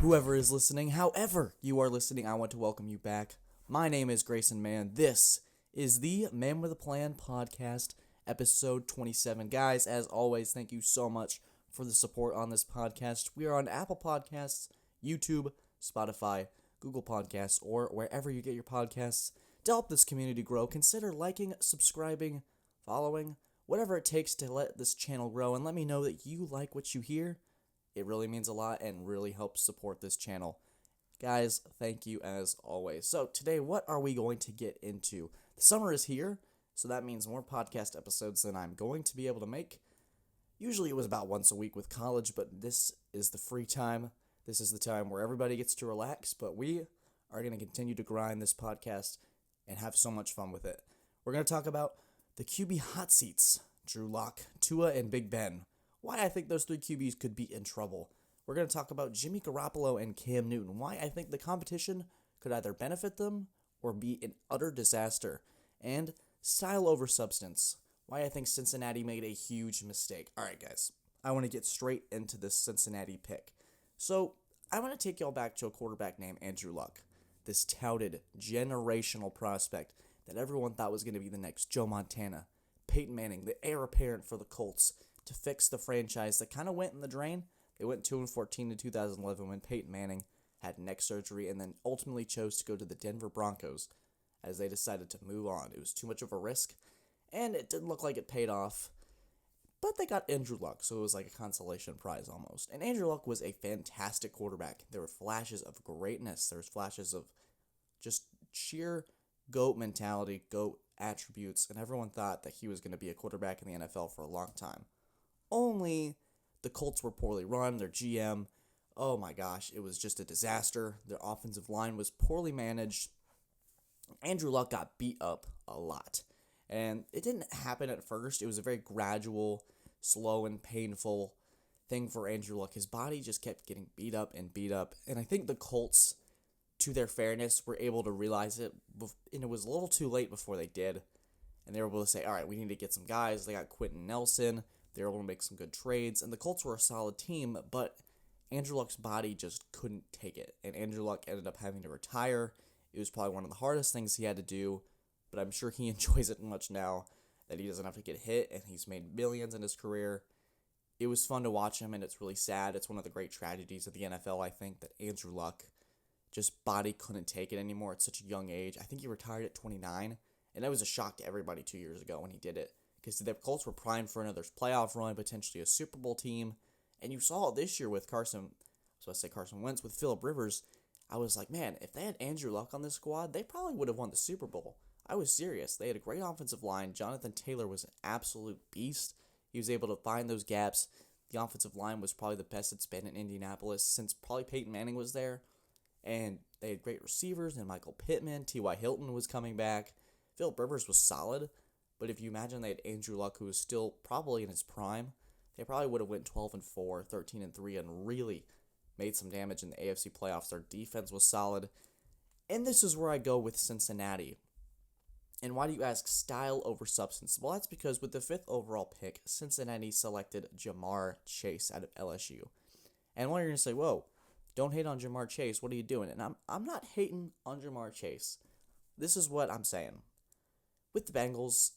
whoever is listening, however you are listening, I want to welcome you back. My name is Grayson Mann. This is the Man with a Plan podcast, episode 27. Guys, as always, thank you so much for the support on this podcast. We are on Apple Podcasts, YouTube, Spotify, Google Podcasts, or wherever you get your podcasts. To help this community grow, consider liking, subscribing, following, whatever it takes to let this channel grow, and let me know that you like what you hear. It really means a lot and really helps support this channel. Guys, thank you as always. So today, what are we going to get into? The summer is here, so that means more podcast episodes than I'm going to be able to make. Usually it was about once a week with college, but this is the free time. This is the time where everybody gets to relax, but we are going to continue to grind this podcast and have so much fun with it. We're going to talk about the QB hot seats, Drew Lock, Tua, and Big Ben. Why I think those three QBs could be in trouble. We're going to talk about Jimmy Garoppolo and Cam Newton. Why I think the competition could either benefit them or be an utter disaster. And style over substance. Why I think Cincinnati made a huge mistake. Alright guys, I want to get straight into this Cincinnati pick. So, I want to take y'all back to a quarterback named Andrew Luck. This touted generational prospect that everyone thought was going to be the next Joe Montana, Peyton Manning, the heir apparent for the Colts, to fix the franchise that kind of went in the drain. They went 2-14 in 2011 when Peyton Manning had neck surgery and then ultimately chose to go to the Denver Broncos as they decided to move on. It was too much of a risk, and it didn't look like it paid off. But they got Andrew Luck, so it was like a consolation prize almost. And Andrew Luck was a fantastic quarterback. There were flashes of greatness. There was flashes of just sheer GOAT mentality, GOAT attributes, and everyone thought that he was going to be a quarterback in the NFL for a long time. Only the Colts were poorly run. Their GM, oh my gosh, it was just a disaster. Their offensive line was poorly managed. Andrew Luck got beat up a lot. And it didn't happen at first. It was a very gradual, slow, and painful thing for Andrew Luck. His body just kept getting beat up. And I think the Colts, to their fairness, were able to realize it. And it was a little too late before they did. And they were able to say, all right, we need to get some guys. They got Quentin Nelson. They were able to make some good trades. And the Colts were a solid team, but Andrew Luck's body just couldn't take it. And Andrew Luck ended up having to retire. It was probably one of the hardest things he had to do. But I'm sure he enjoys it much now that he doesn't have to get hit, and he's made millions in his career. It was fun to watch him, and it's really sad. It's one of the great tragedies of the NFL, I think, that Andrew Luck, just body couldn't take it anymore at such a young age. I think he retired at 29, and that was a shock to everybody 2 years ago when he did it, because the Colts were primed for another playoff run, potentially a Super Bowl team, and you saw it this year with Carson Wentz, with Phillip Rivers. I was like, man, if they had Andrew Luck on this squad, they probably would have won the Super Bowl. I was serious. They had a great offensive line. Jonathan Taylor was an absolute beast. He was able to find those gaps. The offensive line was probably the best it's been in Indianapolis since probably Peyton Manning was there. And they had great receivers, and Michael Pittman, T.Y. Hilton was coming back. Phillip Rivers was solid. But if you imagine they had Andrew Luck, who was still probably in his prime, they probably would have went 12-4, 13-3, and really made some damage in the AFC playoffs. Their defense was solid. And this is where I go with Cincinnati. And why do you ask style over substance? Well, that's because with the 5th overall pick, Cincinnati selected Ja'Marr Chase out of LSU. And one, you're going to say, whoa, don't hate on Ja'Marr Chase. What are you doing? And I'm not hating on Ja'Marr Chase. This is what I'm saying. With the Bengals,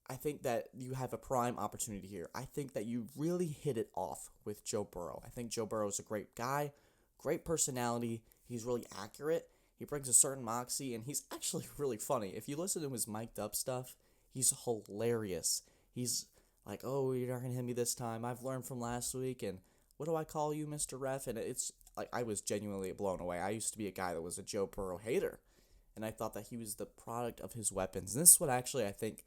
I think that you have a prime opportunity here. I think that you really hit it off with Joe Burrow. I think Joe Burrow is a great guy, great personality. He's really accurate. He brings a certain moxie, and he's actually really funny. If you listen to his mic'd up stuff, he's hilarious. He's like, oh, you're not going to hit me this time. I've learned from last week, and what do I call you, Mr. Ref? And it's like, I was genuinely blown away. I used to be a guy that was a Joe Burrow hater, and I thought that he was the product of his weapons. And this is what actually I think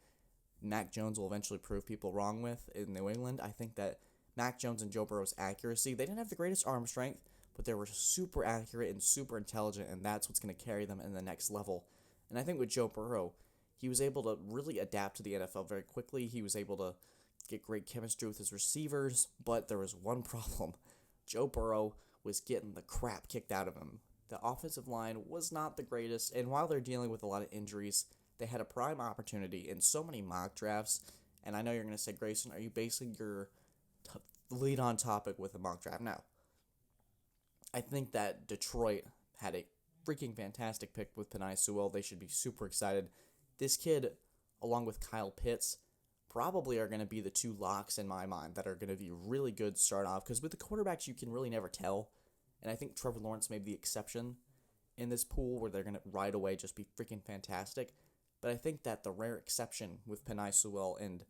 Mac Jones will eventually prove people wrong with in New England. I think that Mac Jones and Joe Burrow's accuracy, they didn't have the greatest arm strength, but they were super accurate and super intelligent, and that's what's going to carry them in the next level. And I think with Joe Burrow, he was able to really adapt to the NFL very quickly. He was able to get great chemistry with his receivers, but there was one problem. Joe Burrow was getting the crap kicked out of him. The offensive line was not the greatest, and while they're dealing with a lot of injuries, they had a prime opportunity in so many mock drafts. And I know you're going to say, Grayson, are you basing your lead on topic with a mock draft? No. I think that Detroit had a freaking fantastic pick with Penei Sewell. They should be super excited. This kid, along with Kyle Pitts, probably are going to be the two locks in my mind that are going to be really good to start off, because with the quarterbacks you can really never tell, and I think Trevor Lawrence may be the exception in this pool where they're going to right away just be freaking fantastic. But I think that the rare exception with Penei Sewell and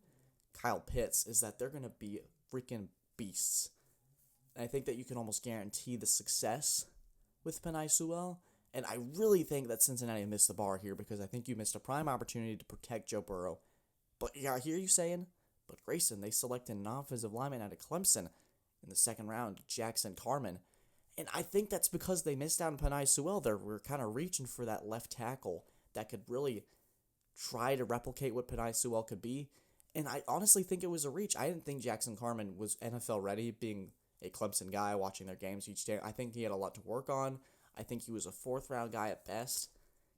Kyle Pitts is that they're going to be freaking beasts. And I think that you can almost guarantee the success with Penei Sewell. And I really think that Cincinnati missed the bar here, because I think you missed a prime opportunity to protect Joe Burrow. But yeah, I hear you saying, but Grayson, they selected an offensive lineman out of Clemson in the second round, Jackson Carman. And I think that's because they missed out on Penei Sewell. They were kind of reaching for that left tackle that could really try to replicate what Penei Sewell could be. And I honestly think it was a reach. I didn't think Jackson Carman was NFL ready, being a Clemson guy watching their games each day. I think he had a lot to work on. I think he was a fourth-round guy at best.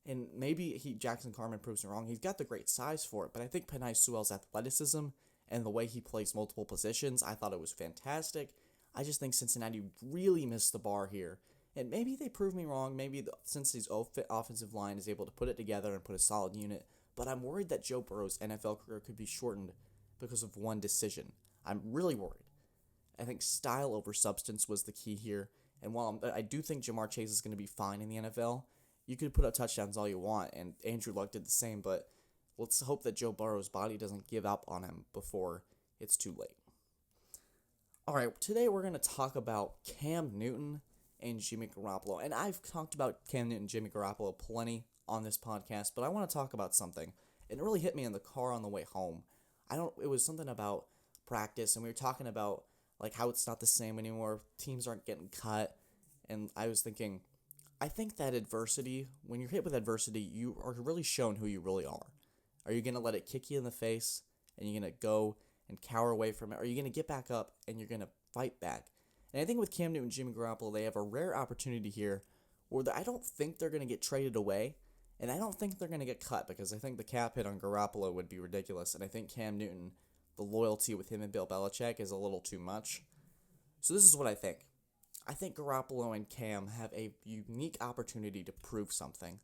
And maybe Jackson Carman proves me wrong. He's got the great size for it, but I think Penei Sewell's athleticism and the way he plays multiple positions, I thought it was fantastic. I just think Cincinnati really missed the bar here. And maybe they prove me wrong. Maybe Cincinnati's offensive line is able to put it together and put a solid unit. But I'm worried that Joe Burrow's NFL career could be shortened because of one decision. I'm really worried. I think style over substance was the key here. And while I do think Jamar Chase is going to be fine in the NFL, you could put up touchdowns all you want, and Andrew Luck did the same, but let's hope that Joe Burrow's body doesn't give up on him before it's too late. All right, today we're going to talk about Cam Newton and Jimmy Garoppolo. And I've talked about Cam Newton and Jimmy Garoppolo plenty on this podcast, but I want to talk about something. It really hit me in the car on the way home. It was something about practice, and we were talking about like how it's not the same anymore. Teams aren't getting cut. And I was thinking, I think that adversity, when you're hit with adversity, you are really shown who you really are. Are you going to let it kick you in the face and you're going to go and cower away from it? Or are you going to get back up and you're going to fight back? And I think with Cam Newton and Jimmy Garoppolo, they have a rare opportunity here where I don't think they're going to get traded away, and I don't think they're going to get cut, because I think the cap hit on Garoppolo would be ridiculous, and I think Cam Newton, the loyalty with him and Bill Belichick is a little too much. So this is what I think. I think Garoppolo and Cam have a unique opportunity to prove something.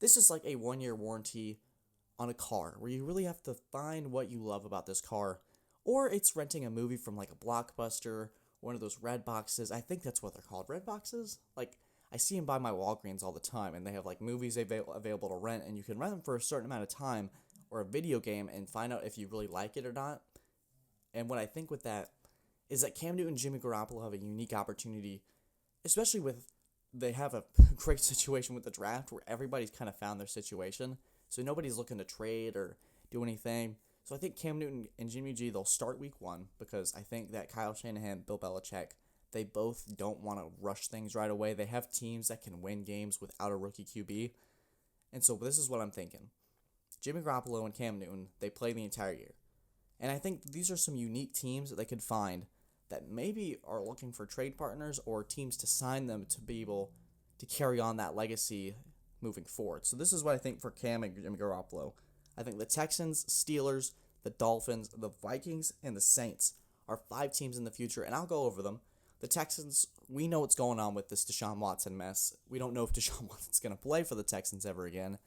This is like a 1-year warranty on a car, where you really have to find what you love about this car, or it's renting a movie from like a Blockbuster, one of those red boxes. I think that's what they're called, red boxes? Like, I see them by my Walgreens all the time, and they have like movies available to rent, and you can rent them for a certain amount of time, or a video game, and find out if you really like it or not. And what I think with that is that Cam Newton and Jimmy Garoppolo have a unique opportunity, especially with they have a great situation with the draft where everybody's kind of found their situation, so nobody's looking to trade or do anything. So I think Cam Newton and Jimmy G, they'll start week 1, because I think that Kyle Shanahan, Bill Belichick, they both don't want to rush things right away. They have teams that can win games without a rookie QB. And so this is what I'm thinking. Jimmy Garoppolo and Cam Newton, they play the entire year. And I think these are some unique teams that they could find that maybe are looking for trade partners or teams to sign them to be able to carry on that legacy moving forward. So this is what I think for Cam and Jimmy Garoppolo. I think the Texans, Steelers, the Dolphins, the Vikings, and the Saints are 5 teams in the future, and I'll go over them. The Texans, we know what's going on with this Deshaun Watson mess. We don't know if Deshaun Watson's going to play for the Texans ever again.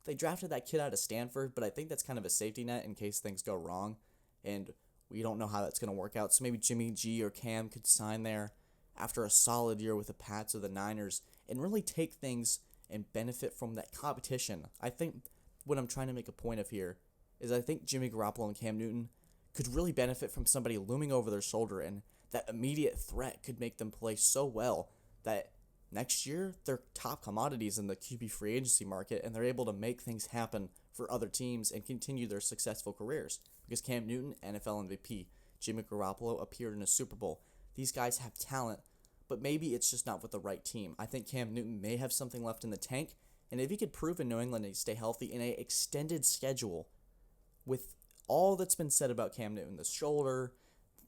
They drafted that kid out of Stanford, but I think that's kind of a safety net in case things go wrong, and we don't know how that's going to work out. So maybe Jimmy G or Cam could sign there after a solid year with the Pats or the Niners and really take things and benefit from that competition. I think what I'm trying to make a point of here is I think Jimmy Garoppolo and Cam Newton could really benefit from somebody looming over their shoulder, and that immediate threat could make them play so well that next year they're top commodities in the QB free agency market, and they're able to make things happen for other teams and continue their successful careers. Because Cam Newton, NFL MVP, Jimmy Garoppolo appeared in a Super Bowl. These guys have talent, but maybe it's just not with the right team. I think Cam Newton may have something left in the tank, and if he could prove in New England and stay healthy in an extended schedule, with all that's been said about Cam Newton, the shoulder,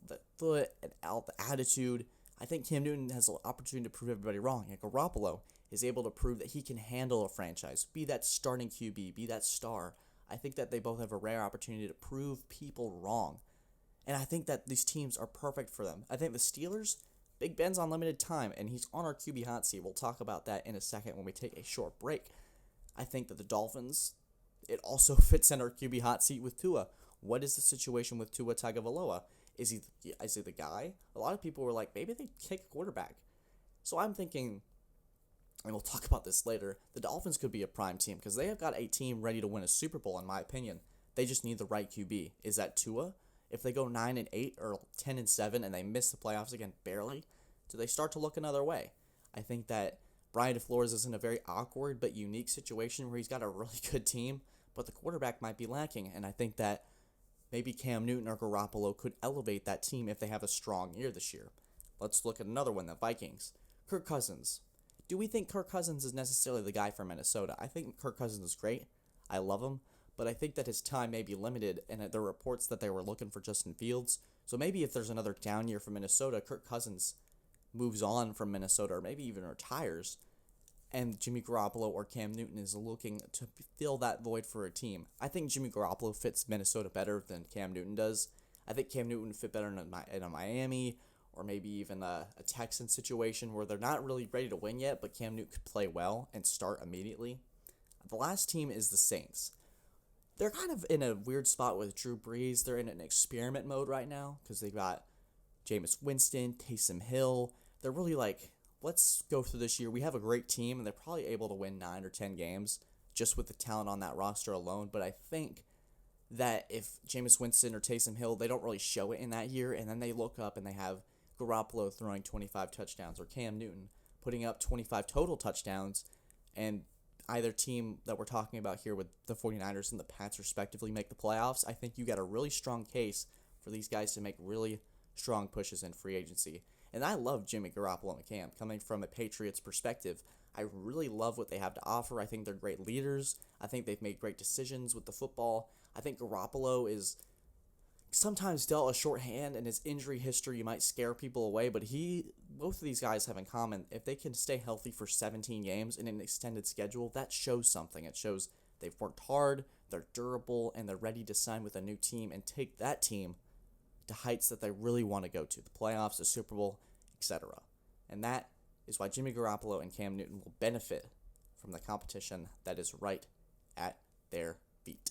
the foot, and the attitude, I think Cam Newton has an opportunity to prove everybody wrong. And Garoppolo is able to prove that he can handle a franchise, be that starting QB, be that star. I think that they both have a rare opportunity to prove people wrong. And I think that these teams are perfect for them. I think the Steelers, Big Ben's on limited time, and he's on our QB hot seat. We'll talk about that in a second when we take a short break. I think that the Dolphins, it also fits in our QB hot seat with Tua. What is the situation with Tua Tagovailoa? Is he the guy? A lot of people were like, maybe they take a quarterback. So I'm thinking, and we'll talk about this later, the Dolphins could be a prime team because they have got a team ready to win a Super Bowl, in my opinion. They just need the right QB. Is that Tua? If they go 9-8 or 10-7 and they miss the playoffs again barely, do they start to look another way? I think that Brian DeFlores is in a very awkward but unique situation where he's got a really good team, but the quarterback might be lacking, and I think that maybe Cam Newton or Garoppolo could elevate that team if they have a strong year this year. Let's look at another one, the Vikings. Kirk Cousins. Do we think Kirk Cousins is necessarily the guy for Minnesota? I think Kirk Cousins is great. I love him. But I think that his time may be limited, and there are reports that they were looking for Justin Fields. So maybe if there's another down year for Minnesota, Kirk Cousins moves on from Minnesota or maybe even retires, and Jimmy Garoppolo or Cam Newton is looking to fill that void for a team. I think Jimmy Garoppolo fits Minnesota better than Cam Newton does. I think Cam Newton would fit better in a Miami or maybe even a Texan situation where they're not really ready to win yet, but Cam Newton could play well and start immediately. The last team is the Saints. They're kind of in a weird spot with Drew Brees. They're in an experiment mode right now because they've got Jameis Winston, Taysom Hill. They're really like, let's go through this year. We have a great team, and they're probably able to win 9 or 10 games just with the talent on that roster alone. But I think that if Jameis Winston or Taysom Hill, they don't really show it in that year, and then they look up and they have Garoppolo throwing 25 touchdowns or Cam Newton putting up 25 total touchdowns, and either team that we're talking about here with the 49ers and the Pats respectively make the playoffs, I think you got a really strong case for these guys to make really strong pushes in free agency. And I love Jimmy Garoppolo and Cam. Coming from a Patriots perspective, I really love what they have to offer. I think they're great leaders. I think they've made great decisions with the football. I think Garoppolo is sometimes dealt a shorthand, and his injury history might scare people away, but both of these guys have in common, if they can stay healthy for 17 games in an extended schedule, that shows something. It shows they've worked hard, they're durable, and they're ready to sign with a new team and take that team to heights that they really want to go to, the playoffs, the Super Bowl, etc. And that is why Jimmy Garoppolo and Cam Newton will benefit from the competition that is right at their feet.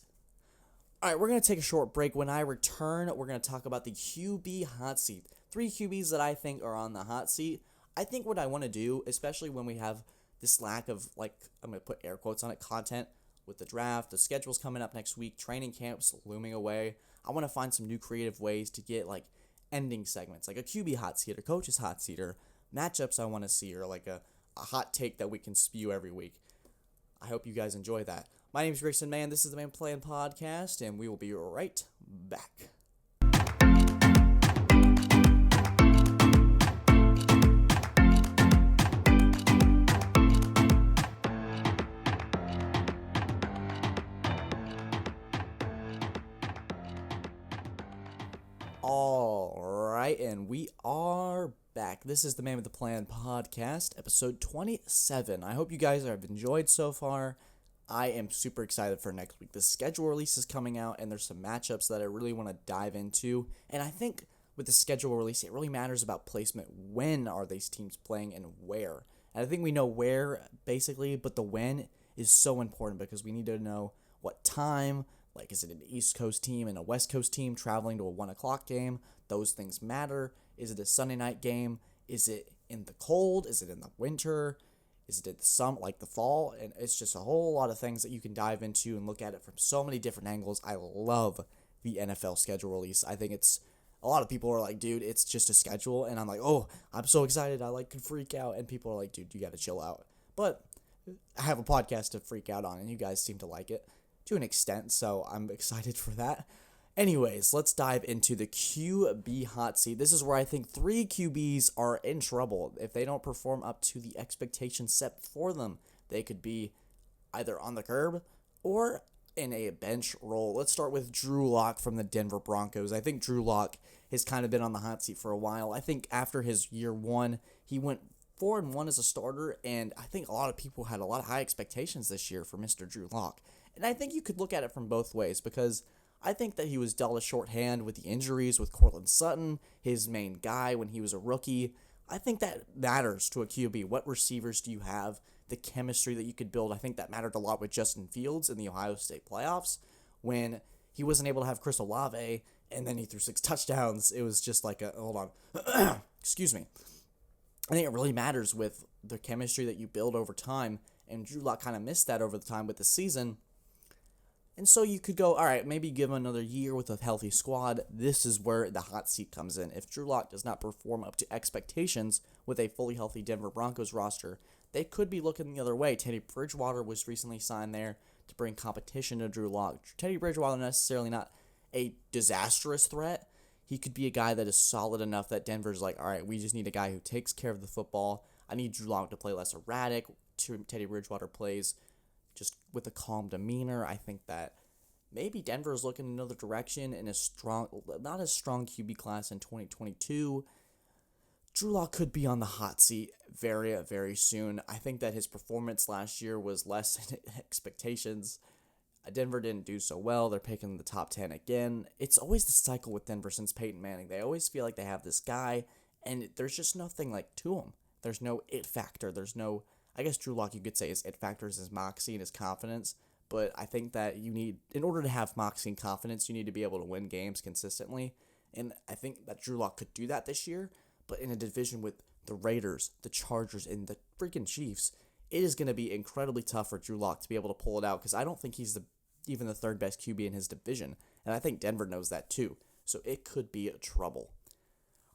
All right, we're going to take a short break. When I return, we're going to talk about the QB hot seat. 3 QBs that I think are on the hot seat. I think what I want to do, especially when we have this lack of, I'm going to put air quotes on it, content with the draft, the schedule's coming up next week, training camps looming away. I want to find some new creative ways to get, ending segments, like a QB hot seat or coach's hot seat or matchups I want to see or, a hot take that we can spew every week. I hope you guys enjoy that. My name is Grayson Mann. This is the Man Plan Podcast, and we will be right back. All right, and we are back. This is the Man with the Plan Podcast, episode 27. I hope you guys have enjoyed so far. I am super excited for next week. The schedule release is coming out, and there's some matchups that I really want to dive into. And I think with the schedule release, it really matters about placement. When are these teams playing and where? And I think we know where, basically, but the when is so important because we need to know what time. Is it an East Coast team and a West Coast team traveling to a 1 o'clock game? Those things matter. Is it a Sunday night game? Is it in the cold? Is it in the winter? Is it in the fall? And it's just a whole lot of things that you can dive into and look at it from so many different angles. I love the NFL schedule release. I think a lot of people are like, dude, it's just a schedule. And I'm like, oh, I'm so excited. I could freak out. And people are like, dude, you got to chill out. But I have a podcast to freak out on, and you guys seem to like it to an extent. So I'm excited for that. Anyways, let's dive into the QB hot seat. This is where I think 3 QBs are in trouble. If they don't perform up to the expectations set for them, they could be either on the curb or in a bench role. Let's start with Drew Lock from the Denver Broncos. I think Drew Lock has kind of been on the hot seat for a while. I think after his year 1, he went 4-1 as a starter, and I think a lot of people had a lot of high expectations this year for Mr. Drew Lock. And I think you could look at it from both ways because I think that he was dealt a shorthand with the injuries with Cortland Sutton, his main guy when he was a rookie. I think that matters to a QB. What receivers do you have? The chemistry that you could build. I think that mattered a lot with Justin Fields in the Ohio State playoffs when he wasn't able to have Chris Olave and then he threw 6 touchdowns. It was just like hold on. Excuse me. I think it really matters with the chemistry that you build over time, and Drew Lock kind of missed that over the time with the season. And so you could go, all right, maybe give him another year with a healthy squad. This is where the hot seat comes in. If Drew Lock does not perform up to expectations with a fully healthy Denver Broncos roster, they could be looking the other way. Teddy Bridgewater was recently signed there to bring competition to Drew Lock. Teddy Bridgewater necessarily not a disastrous threat. He could be a guy that is solid enough that Denver's like, all right, we just need a guy who takes care of the football. I need Drew Lock to play less erratic. Teddy Bridgewater plays just with a calm demeanor. I think that maybe Denver is looking in another direction in not as strong QB class in 2022. Drew Lock could be on the hot seat very, very soon. I think that his performance last year was less than expectations. Denver didn't do so well. They're picking the top 10 again. It's always the cycle with Denver since Peyton Manning. They always feel like they have this guy, and there's just nothing like to him. There's no it factor. There's no, I guess Drew Lock you could say his it factor is his moxie and his confidence. But I think that you need, in order to have moxie and confidence, you need to be able to win games consistently. And I think that Drew Lock could do that this year. But in a division with the Raiders, the Chargers, and the freaking Chiefs, it is going to be incredibly tough for Drew Lock to be able to pull it out because I don't think he's even the third best QB in his division. And I think Denver knows that too. So it could be trouble.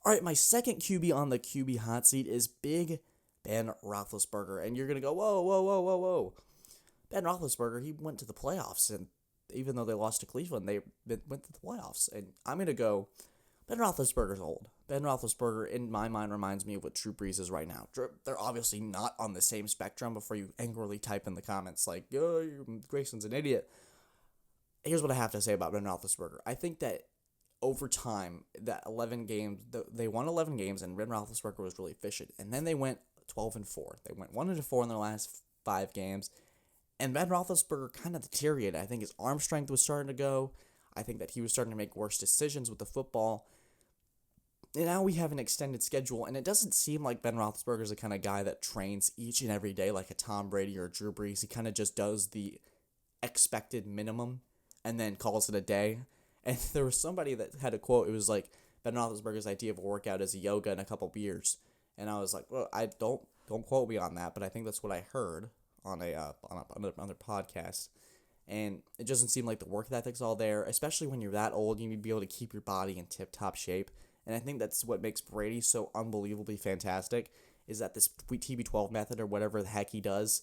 All right, my second QB on the QB hot seat is Big Ben Roethlisberger. And you're going to go, whoa, whoa, whoa, whoa, whoa. Ben Roethlisberger, he went to the playoffs. And even though they lost to Cleveland, they went to the playoffs. And I'm going to go, Ben Roethlisberger's old. Ben Roethlisberger, in my mind, reminds me of what Drew Brees is right now. They're obviously not on the same spectrum before you angrily type in the comments like, oh, Grayson's an idiot. Here's what I have to say about Ben Roethlisberger. I think that over time, that 11 games, they won 11 games, and Ben Roethlisberger was really efficient. And then they went 12-4. They went 1-4 in their last 5 games. And Ben Roethlisberger kind of deteriorated. I think his arm strength was starting to go. I think that he was starting to make worse decisions with the football. And now we have an extended schedule, and it doesn't seem like Ben Roethlisberger is the kind of guy that trains each and every day like a Tom Brady or Drew Brees. He kind of just does the expected minimum and then calls it a day. And there was somebody that had a quote. It was like, Ben Roethlisberger's idea of a workout is a yoga and a couple beers. And I was like, well, I don't quote me on that, but I think that's what I heard on another podcast. And it doesn't seem like the work ethic's all there, especially when you're that old. You need to be able to keep your body in tip-top shape. And I think that's what makes Brady so unbelievably fantastic, is that this TB12 method or whatever the heck he does,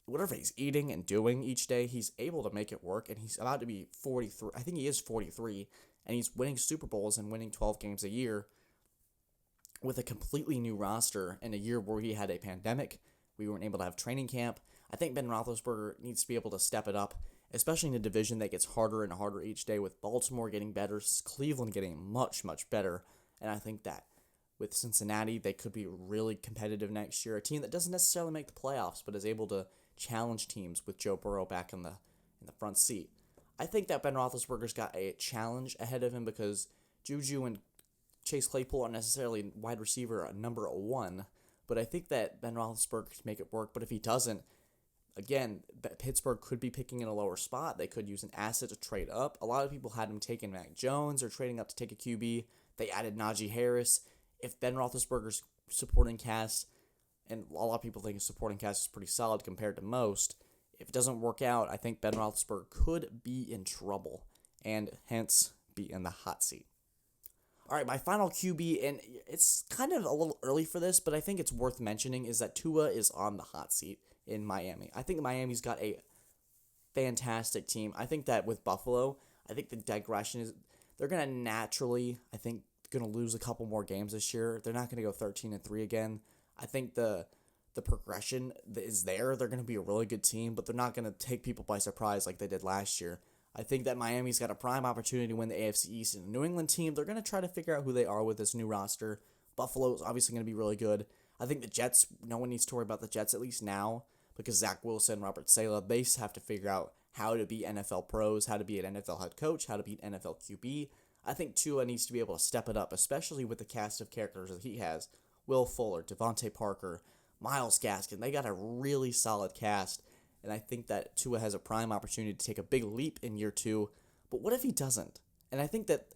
whatever he's eating and doing each day, he's able to make it work. And he's about to be 43. I think he is 43. And he's winning Super Bowls and winning 12 games a year with a completely new roster in a year where he had a pandemic. We weren't able to have training camp. I think Ben Roethlisberger needs to be able to step it up, especially in a division that gets harder and harder each day, with Baltimore getting better, Cleveland getting much, much better. And I think that with Cincinnati, they could be really competitive next year. A team that doesn't necessarily make the playoffs, but is able to challenge teams with Joe Burrow back in the front seat. I think that Ben Roethlisberger's got a challenge ahead of him because Juju and Chase Claypool aren't necessarily wide receiver number 1, but I think that Ben Roethlisberger can make it work. But if he doesn't, again, Pittsburgh could be picking in a lower spot. They could use an asset to trade up. A lot of people had him taking Mac Jones or trading up to take a QB. They added Najee Harris. If Ben Roethlisberger's supporting cast, and a lot of people think his supporting cast is pretty solid compared to most, if it doesn't work out, I think Ben Roethlisberger could be in trouble and hence be in the hot seat. All right, my final QB, and it's kind of a little early for this, but I think it's worth mentioning, is that Tua is on the hot seat in Miami. I think Miami's got a fantastic team. I think that with Buffalo, I think the digression is they're going to naturally, I think, going to lose a couple more games this year. They're not going to go 13-3 again. I think the progression is there. They're going to be a really good team, but they're not going to take people by surprise like they did last year. I think that Miami's got a prime opportunity to win the AFC East. And the New England team, they're going to try to figure out who they are with this new roster. Buffalo is obviously going to be really good. I think the Jets, no one needs to worry about the Jets at least now, because Zach Wilson, Robert Saleh, they have to figure out how to be NFL pros, how to be an NFL head coach, how to be an NFL QB. I think Tua needs to be able to step it up, especially with the cast of characters that he has. Will Fuller, Devontae Parker, Myles Gaskin. They got a really solid cast, and I think that Tua has a prime opportunity to take a big leap in year 2. But what if he doesn't? And I think that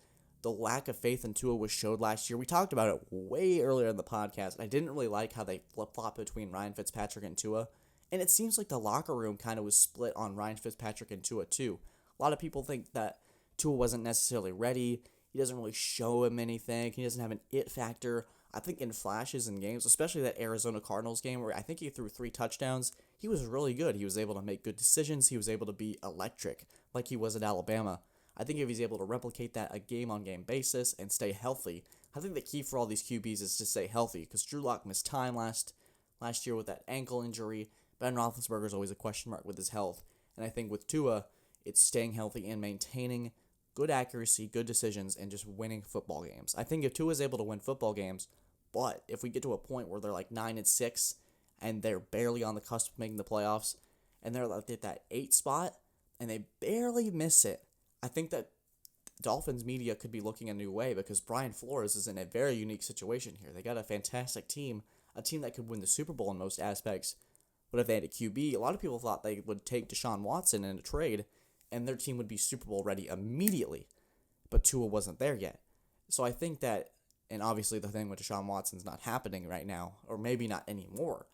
the lack of faith in Tua was showed last year. We talked about it way earlier in the podcast. I didn't really like how they flip-flopped between Ryan Fitzpatrick and Tua. And it seems like the locker room kind of was split on Ryan Fitzpatrick and Tua too. A lot of people think that Tua wasn't necessarily ready. He doesn't really show him anything. He doesn't have an it factor. I think in flashes in games, especially that Arizona Cardinals game where I think he threw 3 touchdowns, he was really good. He was able to make good decisions. He was able to be electric like he was at Alabama. I think if he's able to replicate that a game-on-game basis and stay healthy, I think the key for all these QBs is to stay healthy because Drew Lock missed time last year with that ankle injury. Ben Roethlisberger is always a question mark with his health. And I think with Tua, it's staying healthy and maintaining good accuracy, good decisions, and just winning football games. I think if Tua is able to win football games, but if we get to a point where they're like 9-6 and they're barely on the cusp of making the playoffs, and they're like at that 8 spot and they barely miss it, I think that Dolphins media could be looking a new way because Brian Flores is in a very unique situation here. They got a fantastic team, a team that could win the Super Bowl in most aspects. But if they had a QB, a lot of people thought they would take Deshaun Watson in a trade and their team would be Super Bowl ready immediately. But Tua wasn't there yet. So I think that, and obviously the thing with Deshaun Watson's not happening right now, or maybe not anymore.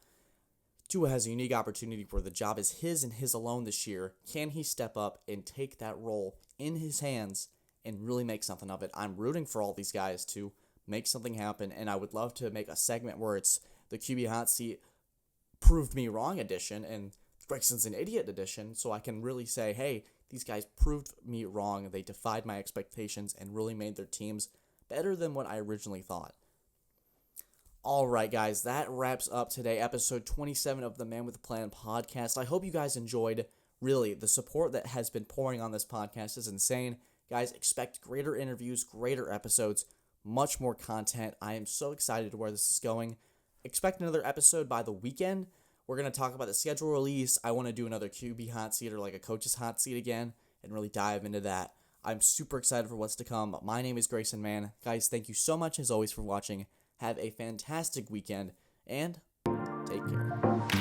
Tua has a unique opportunity where the job is his and his alone this year. Can he step up and take that role in his hands and really make something of it? I'm rooting for all these guys to make something happen, and I would love to make a segment where it's the QB hot seat proved me wrong edition and Gregson's an idiot edition, so I can really say, hey, these guys proved me wrong. They defied my expectations and really made their teams better than what I originally thought. All right, guys, that wraps up today, episode 27 of the Man with a Plan podcast. I hope you guys enjoyed. Really, the support that has been pouring on this podcast is insane. Guys, expect greater interviews, greater episodes, much more content. I am so excited where this is going. Expect another episode by the weekend. We're going to talk about the schedule release. I want to do another QB hot seat or like a coach's hot seat again and really dive into that. I'm super excited for what's to come. My name is Grayson Mann. Guys, thank you so much as always for watching. Have a fantastic weekend and take care.